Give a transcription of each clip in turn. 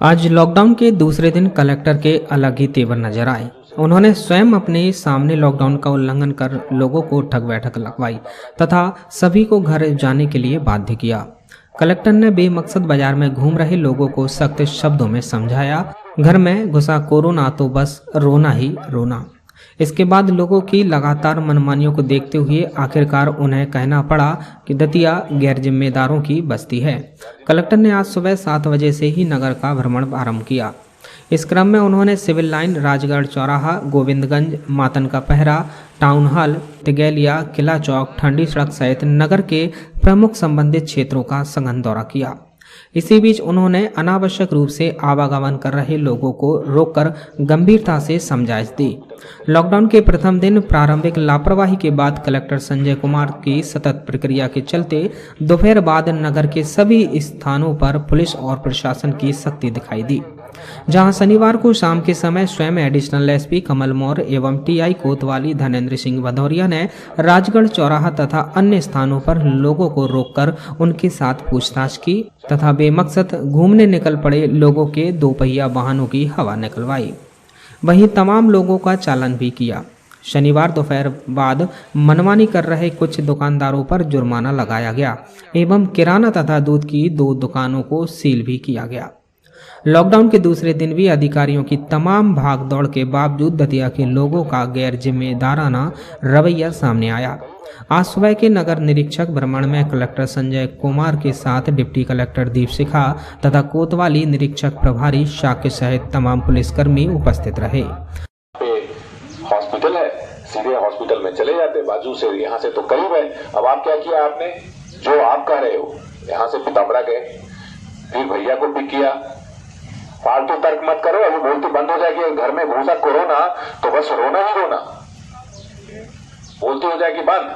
आज लॉकडाउन के दूसरे दिन कलेक्टर के अलग ही तेवर नजर आए। उन्होंने स्वयं अपने सामने लॉकडाउन का उल्लंघन कर लोगों को ठग बैठक लगवाई तथा सभी को घर जाने के लिए बाध्य किया। कलेक्टर ने बेमकसद बाजार में घूम रहे लोगों को सख्त शब्दों में समझाया, घर में घुसा कोरोना तो बस रोना ही रोना। इसके बाद लोगों की लगातार मनमानियों को देखते हुए आखिरकार उन्हें कहना पड़ा कि दतिया गैर जिम्मेदारों की बस्ती है। कलेक्टर ने आज सुबह 7 बजे से ही नगर का भ्रमण आरंभ किया। इस क्रम में उन्होंने सिविल लाइन, राजगढ़ चौराहा, गोविंदगंज, मातन का पहरा, टाउन हॉल, तिगैलिया, किला चौक, ठंडी सड़क सहित नगर के प्रमुख संबंधित क्षेत्रों का सघन दौरा किया। इसी बीच उन्होंने अनावश्यक रूप से आवागमन कर रहे लोगों को रोककर गंभीरता से समझाइश दी। लॉकडाउन के प्रथम दिन प्रारंभिक लापरवाही के बाद कलेक्टर संजय कुमार की सतत प्रक्रिया के चलते दोपहर बाद नगर के सभी स्थानों पर पुलिस और प्रशासन की सख्ती दिखाई दी। जहां शनिवार को शाम के समय स्वयं एडिशनल एसपी कमल मौर्य एवं टीआई कोतवाली धनेन्द्र सिंह भदौरिया ने राजगढ़ चौराहा तथा अन्य स्थानों पर लोगों को रोककर उनके साथ पूछताछ की तथा बेमकसद घूमने निकल पड़े लोगों के दोपहिया वाहनों की हवा निकलवाई। वहीं तमाम लोगों का चालान भी किया। शनिवार दोपहर बाद मनमानी कर रहे कुछ दुकानदारों पर जुर्माना लगाया गया एवं किराना तथा दूध की 2 दुकानों को सील भी किया गया। लॉकडाउन के दूसरे दिन भी अधिकारियों की तमाम भागदौड़ के बावजूद दतिया के लोगों का गैर जिम्मेदाराना रवैया सामने आया। आज सुबह के नगर निरीक्षक भ्रमण में कलेक्टर संजय कुमार के साथ डिप्टी कलेक्टर दीप शिखा तथा कोतवाली निरीक्षक प्रभारी शाक्य सहित तमाम पुलिसकर्मी उपस्थित रहे। हॉस्पिटल है, सीधे हॉस्पिटल में चले जाते, बाजू से यहाँ से तो करीब है। अब आप क्या किया, आपने जो आप कह रहे हो, यहाँ से पीताम्बरा गए, फिर भैया को पिक किया। फालतू तर्क मत करो, अभी बोलती बंद हो जाएगी। घर में घुसा कोरोना तो बस रोना ही रोना, बोलती हो जाएगी बंद।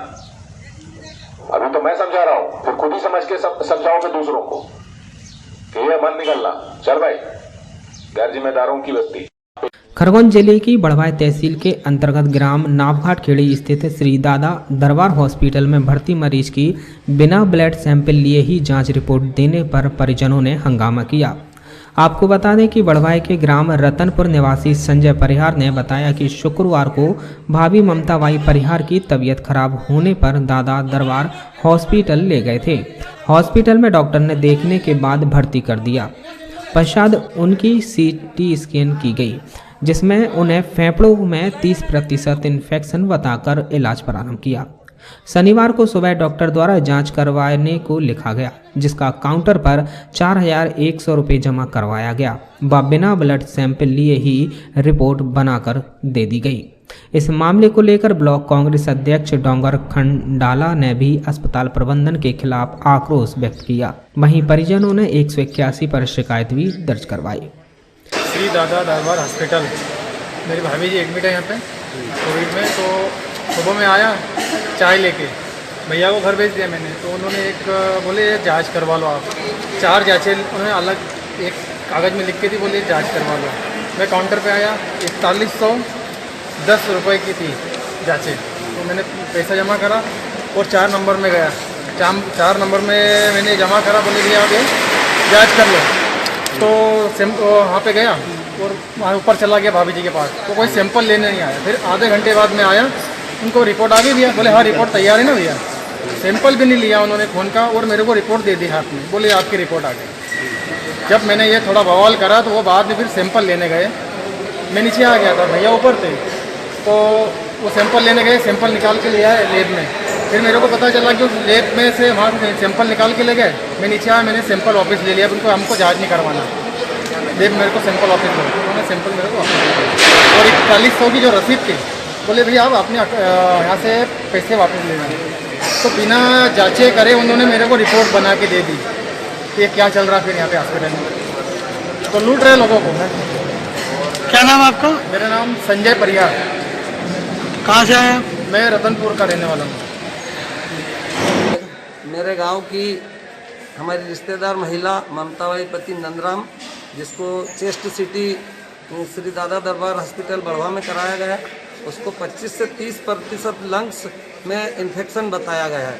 अभी तो मैं समझा रहा हूं, फिर खुद ही समझ के समझाओगे दूसरों को कि ये बंद निकलना। चल भाई, गैर जिम्मेदारों की बस्ती। खरगोन जिले की बड़वाय तहसील के अंतर्गत ग्राम नावघाट खेड़ी स्थित श्री दादा दरबार हॉस्पिटल में भर्ती मरीज की बिना ब्लड सैंपल लिए ही जांच रिपोर्ट देने पर परिजनों ने हंगामा किया। आपको बता दें कि बड़वाय के ग्राम रतनपुर निवासी संजय परिहार ने बताया कि शुक्रवार को भाभी ममता बाई परिहार की तबीयत खराब होने पर दादा दरबार हॉस्पिटल ले गए थे। हॉस्पिटल में डॉक्टर ने देखने के बाद भर्ती कर दिया। पश्चात उनकी सीटी स्कैन की गई, जिसमें उन्हें फेफड़ों में 30% इन्फेक्शन बताकर इलाज प्रारंभ किया। शनिवार को सुबह डॉक्टर द्वारा जांच करवाने को लिखा गया, जिसका काउंटर पर 4100 रुपये जमा करवाया गया व बिना ब्लड सैंपल लिए ही रिपोर्ट बनाकर दे दी गई। इस मामले को लेकर ब्लॉक कांग्रेस अध्यक्ष डोंगर खंडाला ने भी अस्पताल प्रबंधन के खिलाफ आक्रोश व्यक्त किया। वहीं परिजनों ने 181 पर शिकायत भी दर्ज करवाई। श्री दादा दरबार हॉस्पिटल, मेरी भाभी जी एडमिट है यहाँ पे कोविड में। तो सुबह में आया चाय लेके, भैया को घर भेज दिया मैंने। तो उन्होंने एक बोले जांच करवा लो आप। 4 जांचें उन्होंने अलग एक कागज़ में लिख के थी, बोले जांच करवा लो। मैं काउंटर पे आया, 4110 रुपये की थी जांचें। तो मैंने पैसा जमा करा और 4 नंबर में गया। 4 नंबर में मैंने जमा करा, बोले भैया आप जाँच कर लो। तो वहाँ पे गया और वहाँ ऊपर चला गया भाभी जी के पास, तो कोई सैंपल लेने नहीं आया। फिर आधे घंटे बाद में आया, उनको रिपोर्ट आ गई भैया। बोले हाँ रिपोर्ट तैयार है ना भैया। सैंपल भी नहीं लिया उन्होंने फ़ोन का और मेरे को रिपोर्ट दे दी हाथ में, बोले आपकी रिपोर्ट आ गई। जब मैंने ये थोड़ा बवाल करा तो वो बाद में फिर सैंपल लेने गए। मैं नीचे आ गया था, भैया ऊपर थे, तो वो सैंपल लेने गए। सैंपल निकाल के ले आए लैब में। फिर मेरे को पता चला कि उस लैब में से वहाँ सैंपल निकाल के ले गए। मैं नीचे आया, मैंने सैंपल वापस ले लिया। उनको हमको जाँच नहीं करवाना, देख मेरे को सैंपल वापस दो। उन्होंने सैंपल मेरे को वापस दिया और 4100 की जो रसीद थी, बोले भैया आप अपने यहाँ से पैसे वापस ले लें। तो बिना जांचे करे उन्होंने मेरे को रिपोर्ट बना के दे दी कि ये क्या चल रहा है फिर यहाँ पे हॉस्पिटल में। तो लूट रहे लोगों को। क्या नाम आपका? मेरा नाम संजय परिहार। कहाँ से आए? मैं रतनपुर का रहने वाला हूँ। मेरे गांव की हमारी रिश्तेदार महिला ममता बाई पति नंदराम, जिसको चेस्ट सिटी श्री दादा दरबार हॉस्पिटल बड़वा में कराया गया, उसको 25 से 30% लंग्स में इन्फेक्शन बताया गया है।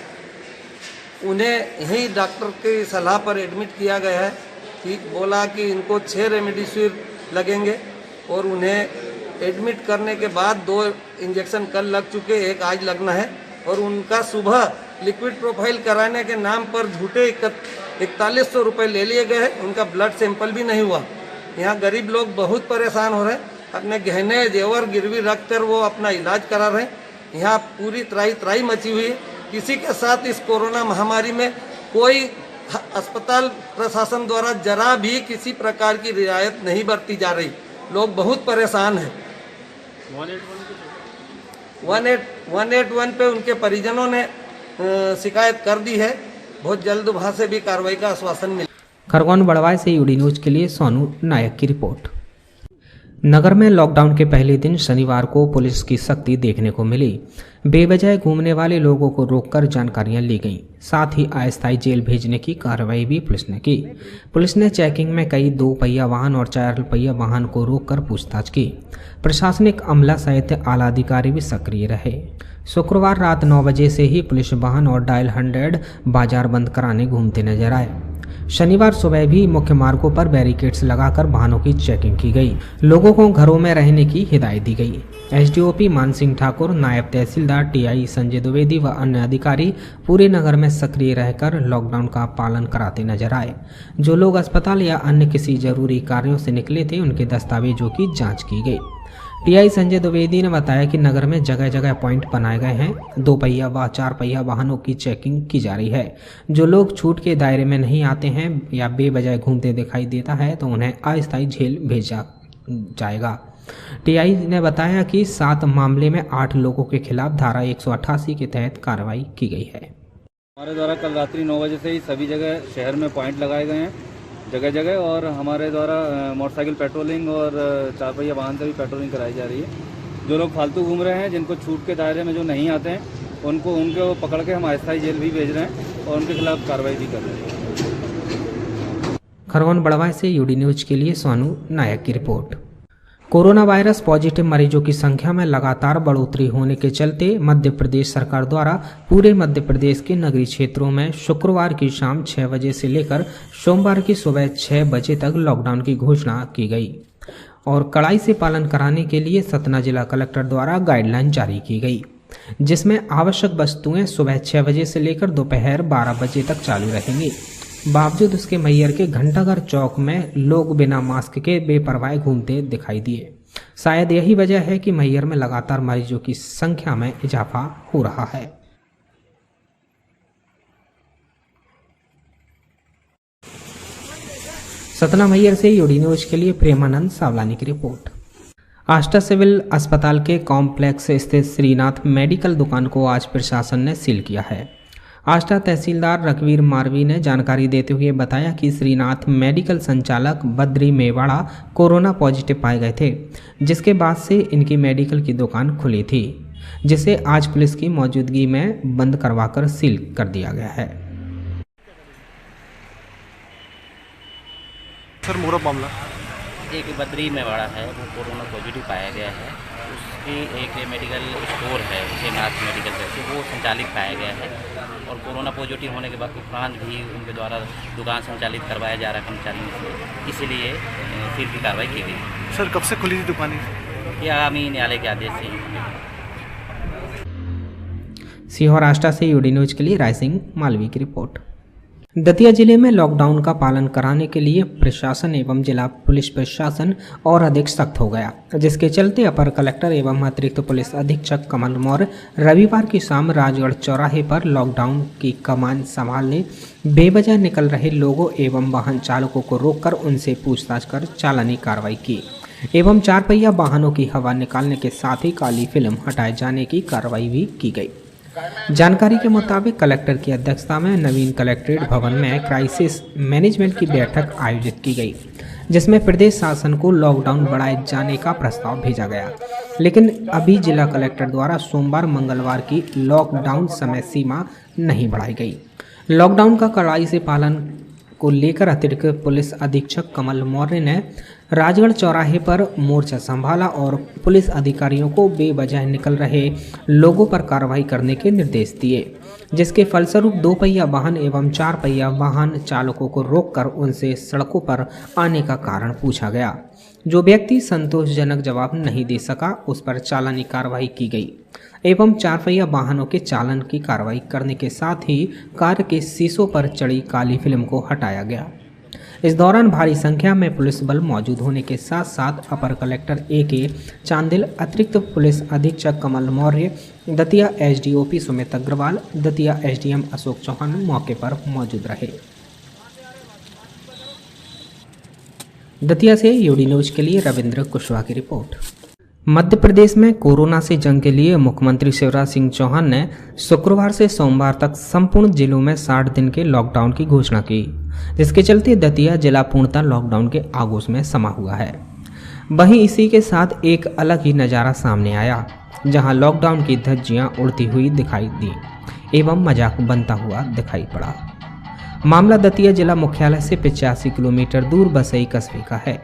उन्हें यही डॉक्टर की सलाह पर एडमिट किया गया है कि बोला कि इनको 6 रेमडेसिविर लगेंगे और उन्हें एडमिट करने के बाद 2 इंजेक्शन कल लग चुके, 1 आज लगना है। और उनका सुबह लिक्विड प्रोफाइल कराने के नाम पर झूठे 4100 रुपये ले लिए गए हैं। उनका ब्लड सैंपल भी नहीं हुआ। यहाँ गरीब लोग बहुत परेशान हो रहे हैं, अपने गहने जेवर गिरवी रख कर वो अपना इलाज करा रहे हैं। यहाँ पूरी त्राही मची हुई है। किसी के साथ इस कोरोना महामारी में कोई अस्पताल प्रशासन द्वारा जरा भी किसी प्रकार की रियायत नहीं बरती जा रही। लोग बहुत परेशान हैं। 181 पे उनके परिजनों ने शिकायत कर दी है। बहुत जल्द वहाँ से भी कार्रवाई का आश्वासन मिला। खरगोन बड़वाई से यूडी न्यूज के लिए सोनू नायक की रिपोर्ट। नगर में लॉकडाउन के पहले दिन शनिवार को पुलिस की सख्ती देखने को मिली। बेवजह घूमने वाले लोगों को रोककर जानकारियां ली गईं। साथ ही अस्थायी जेल भेजने की कार्रवाई भी पुलिस ने की। पुलिस ने चेकिंग में कई 2 पहिया वाहन और 4 पहिया वाहन को रोककर पूछताछ की। प्रशासनिक अमला सहित आला अधिकारी भी सक्रिय रहे। शुक्रवार रात 9 बजे से ही पुलिस वाहन और डायल 100 बाजार बंद कराने घूमते नजर आए। शनिवार सुबह भी मुख्य मार्गों पर बैरिकेड्स लगाकर वाहनों की चेकिंग की गई। लोगों को घरों में रहने की हिदायत दी गई। एसडीओपी मान सिंह ठाकुर, नायब तहसीलदार टीआई संजय द्विवेदी व अन्य अधिकारी पूरे नगर में सक्रिय रहकर लॉकडाउन का पालन कराते नजर आए। जो लोग अस्पताल या अन्य किसी जरूरी कार्यों से निकले थे, उनके दस्तावेजों की जाँच की गई। टीआई संजय द्विवेदी ने बताया कि नगर में जगह जगह पॉइंट बनाए गए हैं। 2 पहिया व 4 पहिया वाहनों की चेकिंग की जा रही है। जो लोग छूट के दायरे में नहीं आते हैं या बेवजह घूमते दिखाई देता है तो उन्हें अस्थायी जेल भेजा जाएगा। टीआई ने बताया कि 7 मामले में 8 लोगों के खिलाफ धारा 188 के तहत कार्रवाई की गई है। हमारे द्वारा कल रात्रि 9 बजे से ही सभी जगह शहर में पॉइंट लगाए गए हैं जगह जगह, और हमारे द्वारा मोटरसाइकिल पेट्रोलिंग और 4 पहिया वाहन से भी पेट्रोलिंग कराई जा रही है। जो लोग फालतू घूम रहे हैं, जिनको छूट के दायरे में जो नहीं आते हैं, उनको पकड़ के हम अस्थायी जेल भी भेज रहे हैं और उनके खिलाफ कार्रवाई भी कर रहे हैं। खरगोन बड़वाई से यूडी न्यूज के लिए सोनू नायक की रिपोर्ट। कोरोना वायरस पॉजिटिव मरीजों की संख्या में लगातार बढ़ोतरी होने के चलते मध्य प्रदेश सरकार द्वारा पूरे मध्य प्रदेश के नगरीय क्षेत्रों में शुक्रवार की शाम 6 बजे से लेकर सोमवार की सुबह 6 बजे तक लॉकडाउन की घोषणा की गई और कड़ाई से पालन कराने के लिए सतना जिला कलेक्टर द्वारा गाइडलाइन जारी की गई, जिसमें आवश्यक वस्तुएं सुबह 6 बजे से लेकर दोपहर 12 बजे तक चालू रहेंगी। बावजूद उसके मैयर के घंटाघर चौक में लोग बिना मास्क के बेपरवाह घूमते दिखाई दिए। शायद यही वजह है कि मैयर में लगातार मरीजों की संख्या में इजाफा हो रहा है। सतना मैयर से यूडी न्यूज के लिए प्रेमानंद सावलानी की रिपोर्ट। आष्टा सिविल अस्पताल के कॉम्प्लेक्स स्थित श्रीनाथ मेडिकल दुकान को आज प्रशासन ने सील किया है। आष्टा तहसीलदार रघुवीर मारवी ने जानकारी देते हुए बताया कि श्रीनाथ मेडिकल संचालक बद्री मेवाड़ा कोरोना पॉजिटिव पाए गए थे, जिसके बाद से इनकी मेडिकल की दुकान खुली थी, जिसे आज पुलिस की मौजूदगी में बंद करवाकर सील कर दिया गया है। सर पूरा मामला एक बद्री मेवाड़ा है, वो कोरोना पॉजिटिव पाया गया है। उसकी एक मेडिकल स्टोर है श्रीनाथ मेडिकल करके, वो संचालित पाया गया है और कोरोना पॉजिटिव होने के बाद उपरांत भी उनके द्वारा दुकान संचालित करवाया जा रहा है कर्मचारियों से, इसीलिए फिर की कार्रवाई की गई। सर कब से खुली थी दुकानें? ये आगामी न्यायालय के आदेश से। सीहोर आष्टा से यूडी न्यूज के लिए रायसिंह मालवी की रिपोर्ट। दतिया जिले में लॉकडाउन का पालन कराने के लिए प्रशासन एवं जिला पुलिस प्रशासन और अधिक सख्त हो गया, जिसके चलते अपर कलेक्टर एवं अतिरिक्त पुलिस अधीक्षक कमल मौर्य रविवार की शाम राजगढ़ चौराहे पर लॉकडाउन की कमान संभालने बेवजह निकल रहे लोगों एवं वाहन चालकों को रोककर उनसे पूछताछ कर चालानी कार्रवाई की एवं 4 पहिया वाहनों की हवा निकालने के साथ ही काली फिल्म हटाए जाने की कार्रवाई भी की गई। जानकारी के मुताबिक कलेक्टर की अध्यक्षता में नवीन कलेक्ट्रेट भवन में क्राइसिस मैनेजमेंट की बैठक आयोजित की गई, जिसमें प्रदेश शासन को लॉकडाउन बढ़ाए जाने का प्रस्ताव भेजा गया, लेकिन अभी जिला कलेक्टर द्वारा सोमवार मंगलवार की लॉकडाउन समय सीमा नहीं बढ़ाई गई। लॉकडाउन का कड़ाई से पालन को लेकर अतिरिक्त पुलिस अधीक्षक कमल मौर्य ने राजगढ़ चौराहे पर मोर्चा संभाला और पुलिस अधिकारियों को बेवजह निकल रहे लोगों पर कार्रवाई करने के निर्देश दिए, जिसके फलस्वरूप 2 पहिया वाहन एवं 4 पहिया वाहन चालकों को रोककर उनसे सड़कों पर आने का कारण पूछा गया। जो व्यक्ति संतोषजनक जवाब नहीं दे सका उस पर चालानी कार्रवाई की गई एवं 4 पहिया वाहनों के चालान की कार्रवाई करने के साथ ही कार के शीशों पर चढ़ी काली फिल्म को हटाया गया। इस दौरान भारी संख्या में पुलिस बल मौजूद होने के साथ साथ अपर कलेक्टर A.K. चांदिल, अतिरिक्त पुलिस अधीक्षक कमल मौर्य, दतिया SDOP सुमित अग्रवाल, दतिया SDM अशोक चौहान मौके पर मौजूद रहे। दतिया से यूडी न्यूज के लिए रविंद्र कुशवाहा की रिपोर्ट। मध्य प्रदेश में कोरोना से जंग के लिए मुख्यमंत्री शिवराज सिंह चौहान ने शुक्रवार से सोमवार तक संपूर्ण जिलों में 60 दिन के लॉकडाउन की घोषणा की, जिसके चलते दतिया जिला पूर्णतः लॉकडाउन के आगोश में समा हुआ है। वहीं इसी के साथ एक अलग ही नज़ारा सामने आया, जहां लॉकडाउन की धज्जियां उड़ती हुई दिखाई दी एवं मजाक बनता हुआ दिखाई पड़ा। मामला दतिया जिला मुख्यालय से 85 किलोमीटर दूर बसई कस्बे का है,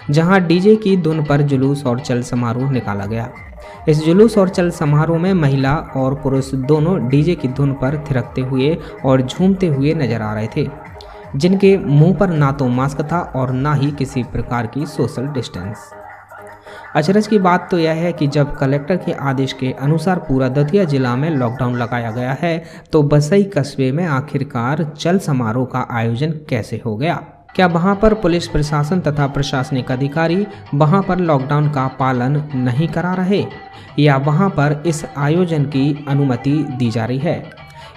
जहां डीजे की धुन पर जुलूस और चल समारोह निकाला गया। इस जुलूस और चल समारोह में महिला और पुरुष दोनों डीजे की धुन पर थिरकते हुए और झूमते हुए नजर आ रहे थे, जिनके मुंह पर ना तो मास्क था और ना ही किसी प्रकार की सोशल डिस्टेंस। अचरज की बात तो यह है कि जब कलेक्टर के आदेश के अनुसार पूरा दतिया जिला में लॉकडाउन लगाया गया है, तो बसई कस्बे में आखिरकार चल समारोह का आयोजन कैसे हो गया? क्या वहां पर पुलिस प्रशासन तथा प्रशासनिक अधिकारी वहां पर लॉकडाउन का पालन नहीं करा रहे, या वहां पर इस आयोजन की अनुमति दी जा रही है?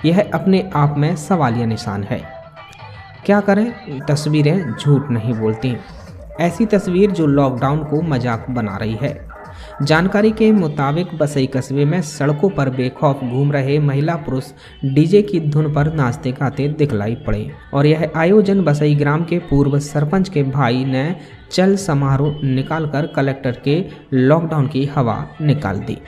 यह अपने आप में सवालिया निशान है। क्या करें, तस्वीरें झूठ नहीं बोलती। ऐसी तस्वीर जो लॉकडाउन को मजाक बना रही है। जानकारी के मुताबिक बसई कस्बे में सड़कों पर बेखौफ घूम रहे महिला पुरुष डीजे की धुन पर नाचते गाते दिखलाई पड़े और यह आयोजन बसई ग्राम के पूर्व सरपंच के भाई ने चल समारोह निकालकर कलेक्टर के लॉकडाउन की हवा निकाल दी।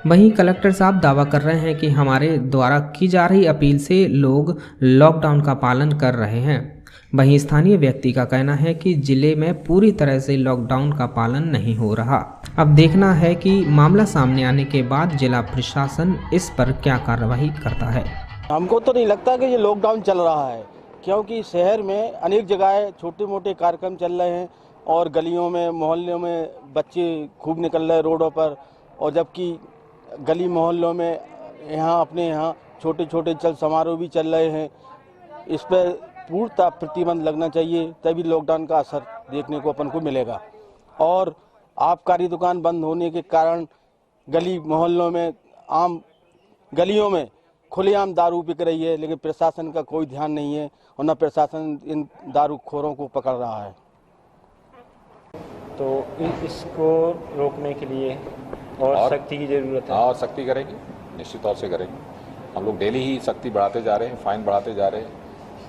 वहीं कलेक्टर साहब दावा कर रहे हैं कि हमारे द्वारा की जा रही अपील से लोग लॉकडाउन का पालन कर रहे हैं। वहीं स्थानीय व्यक्ति का कहना है कि जिले में पूरी तरह से लॉकडाउन का पालन नहीं हो रहा। अब देखना है कि मामला सामने आने के बाद जिला प्रशासन इस पर क्या कार्रवाई करता है। हमको तो नहीं लगता कि ये लॉकडाउन चल रहा है, क्योंकि शहर में अनेक जगह छोटे मोटे कार्यक्रम चल रहे हैं और गलियों में मोहल्लों में बच्चे खूब निकल रहे हैं रोडों पर, और जबकि गली मोहल्लों में अपने यहाँ छोटे छोटे चल समारोह भी चल रहे हैं। इस पर पूर्णतः प्रतिबंध लगना चाहिए, तभी लॉकडाउन का असर देखने को अपन को मिलेगा। और आबकारी दुकान बंद होने के कारण गली मोहल्लों में गलियों में खुलेआम दारू बिक रही है, लेकिन प्रशासन का कोई ध्यान नहीं है और न प्रशासन इन दारूखोरों को पकड़ रहा है। तो इसको रोकने के लिए और सख्ती की जरूरत है। और सख्ती करेंगे, निश्चित तौर से करेंगे। हम लोग डेली ही सख्ती बढ़ाते जा रहे हैं, फाइन बढ़ाते जा रहे हैं।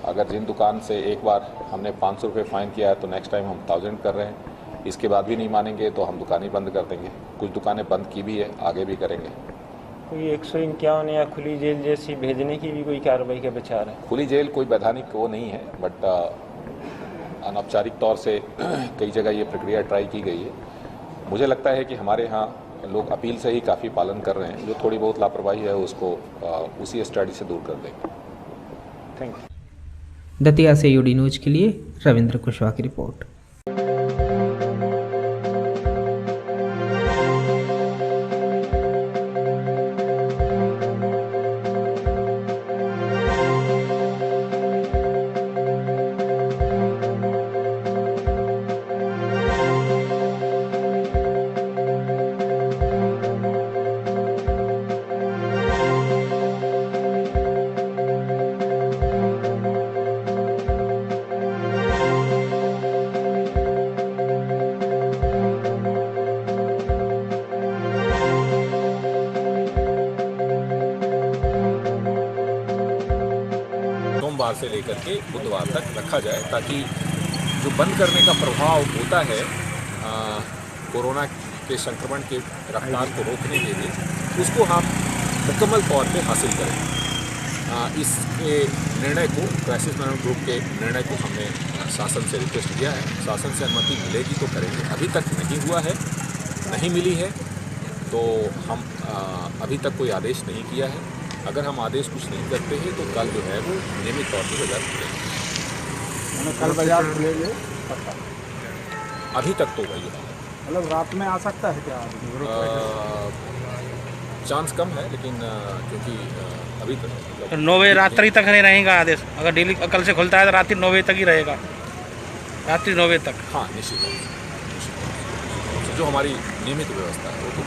अगर जिन दुकान से एक बार हमने 500 रुपये फ़ाइन किया है तो नेक्स्ट टाइम हम 1000 कर रहे हैं। इसके बाद भी नहीं मानेंगे तो हम दुकानें बंद कर देंगे। कुछ दुकानें बंद की भी है, आगे भी करेंगे। कोई 151 या खुली जेल जैसी भेजने की भी कोई कार्रवाई का विचार है? खुली जेल कोई वैधानिक वो नहीं है, बट अनौपचारिक तौर से कई जगह ये प्रक्रिया ट्राई की गई है। मुझे लगता है कि हमारे यहाँ लोग अपील से ही काफ़ी पालन कर रहे हैं। जो थोड़ी बहुत लापरवाही है उसको उसी स्टडी से दूर कर देंगे। Thank you. दतिया से यूडी न्यूज के लिए रविंद्र कुशवाहा की रिपोर्ट। सोमवार से लेकर के बुधवार तक रखा जाए, ताकि जो बंद करने का प्रभाव होता है कोरोना के संक्रमण के रफ्तार को रोकने के लिए, उसको हम मुकम्मल तौर पे हासिल करें। इस निर्णय को क्राइसिस मैनेजमेंट ग्रुप के निर्णय को हमने शासन से रिक्वेस्ट किया है, शासन से अनुमति मिलेगी तो करेंगे। अभी तक नहीं हुआ है, नहीं मिली है, तो हम अभी तक कोई आदेश नहीं किया है। अगर हम आदेश कुछ नहीं करते हैं तो कल जो है वो नियमित तौर पर बाजार खुलेंगे। कल बाजार खुलेंगे? अभी तक तो वही है। मतलब रात में आ सकता है क्या? चांस कम है, लेकिन क्योंकि अभी तक 9 बजे रात्रि तक नहीं रहेगा आदेश। अगर डेली कल से खुलता है तो रात्रि 9 बजे तक ही रहेगा, रात्रि 9 बजे तक। हाँ, निश्चित रूप से जो हमारी नियमित व्यवस्था है वो तो